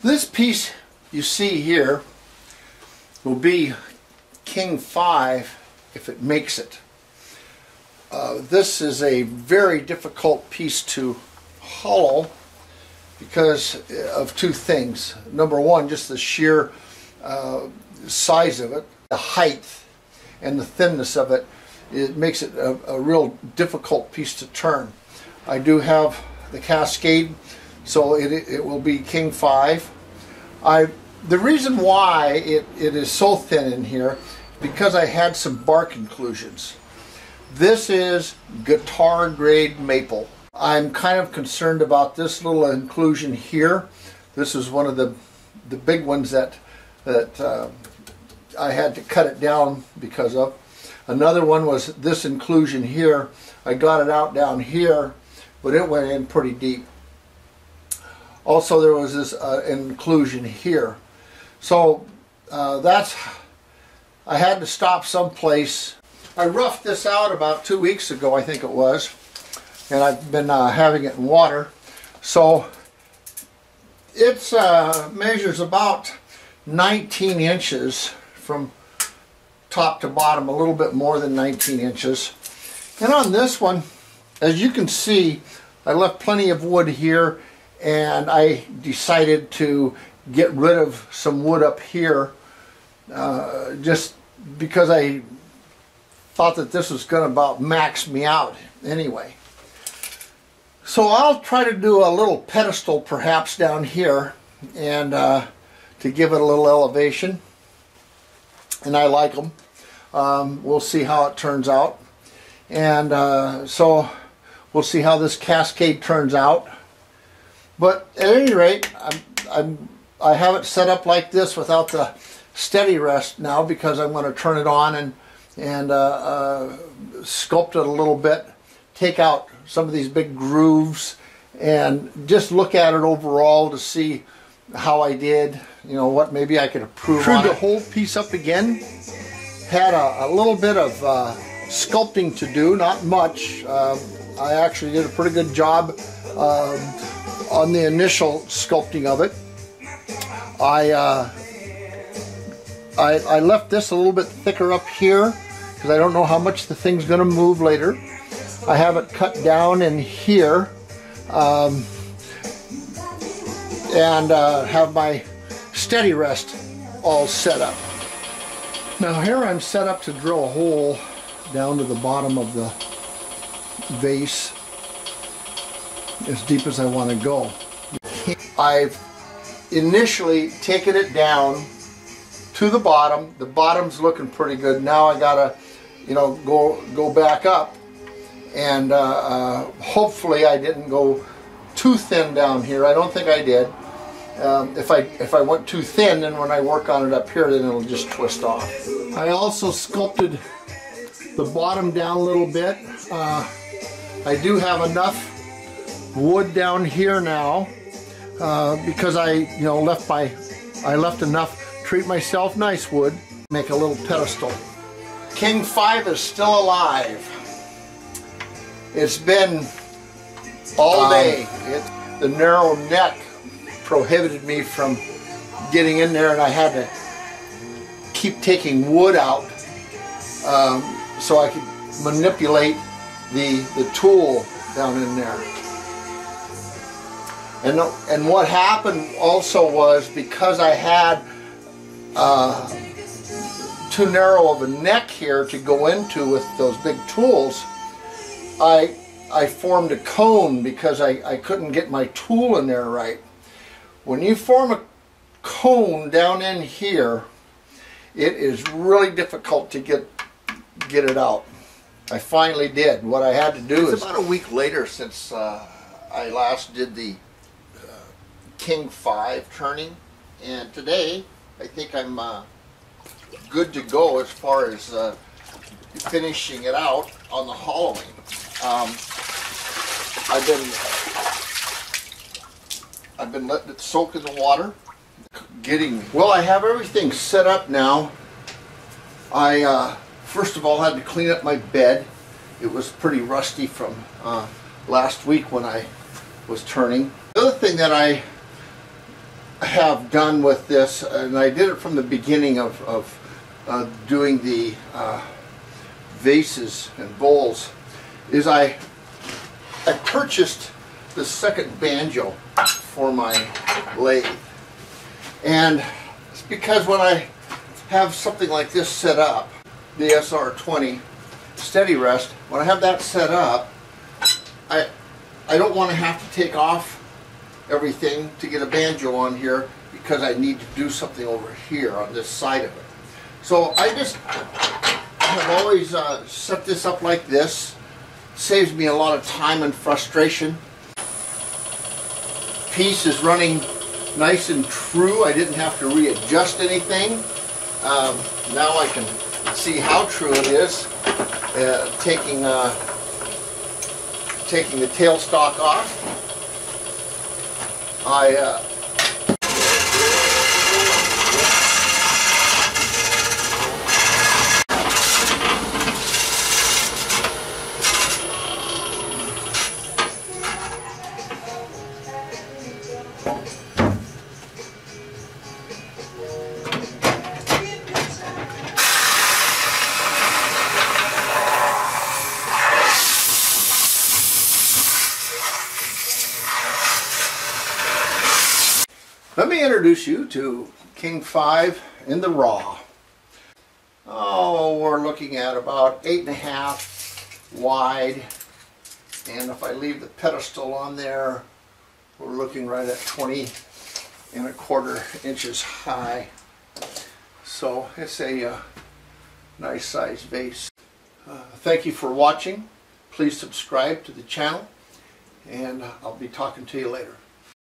This piece you see here will be King 5 if it makes it. This is a very difficult piece to hollow because of two things. Number one, just the sheer size of it, the height and the thinness of it. It makes it a real difficult piece to turn. I do have the Cascade, so it will be King 5. The reason why it is so thin in here because I had some bark inclusions. This is guitar grade maple. I'm kind of concerned about this little inclusion here. This is one of the big ones that I had to cut it down because of. Another one was this inclusion here. I got it out down here, but it went in pretty deep. Also, there was this inclusion here. So I had to stop someplace. I roughed this out about 2 weeks ago, I think it was, and I've been having it in water. So it measures about 19 inches from top to bottom, a little bit more than 19 inches. And on this one, as you can see, I left plenty of wood here, and I decided to get rid of some wood up here just because I thought that this was going to about max me out anyway. So I'll try to do a little pedestal perhaps down here and to give it a little elevation, and I like them. We'll see how it turns out, and so we'll see how this Cascade turns out. But at any rate, I have it set up like this without the steady rest now because I'm going to turn it on and sculpt it a little bit, take out some of these big grooves, and just look at it overall to see how I did, you know, what maybe I could improve on it. The whole piece up again. Had a little bit of sculpting to do, not much. I actually did a pretty good job on the initial sculpting of it. I left this a little bit thicker up here because I don't know how much the thing's going to move later. I have it cut down in here and have my steady rest all set up. Now here I'm set up to drill a hole down to the bottom of the vase as deep as I want to go. I've initially taken it down to the bottom. The bottom's looking pretty good. Now I gotta, you know, go back up, and hopefully I didn't go too thin down here. I don't think I did. If I went too thin, then when I work on it up here, then it'll just twist off. I also sculpted the bottom down a little bit. I do have enough wood down here now because I left enough to treat myself nice wood. Make a little pedestal. King 5 is still alive. It's been all day. The narrow neck prohibited me from getting in there, and I had to keep taking wood out so I could manipulate the tool down in there. And what happened also was, because I had too narrow of a neck here to go into with those big tools, I formed a cone because I couldn't get my tool in there right. When you form a cone down in here, it is really difficult to get it out. I finally did. What I had to do is, about a week later since I last did the King 5 turning, and today I think I'm good to go as far as finishing it out on the hollowing. I've been letting it soak in the water. Well, I have everything set up now. I first of all had to clean up my bed. It was pretty rusty from last week when I was turning. The other thing that I have done with this, and I did it from the beginning of doing the vases and bowls, is I purchased the second banjo for my lathe. And it's because when I have something like this set up, the SR20 steady rest, when I have that set up, I don't want to have to take off everything to get a banjo on here, because I need to do something over here on this side of it. So I just have always set this up like this. Saves me a lot of time and frustration. Piece is running nice and true. I didn't have to readjust anything. Now I can see how true it is. Taking the tailstock off, let me introduce you to King 5 in the raw. Oh, we're looking at about 8.5 wide, and if I leave the pedestal on there, we're looking right at 20.25 inches high. So it's a nice size vase. Thank you for watching. Please subscribe to the channel, and I'll be talking to you later.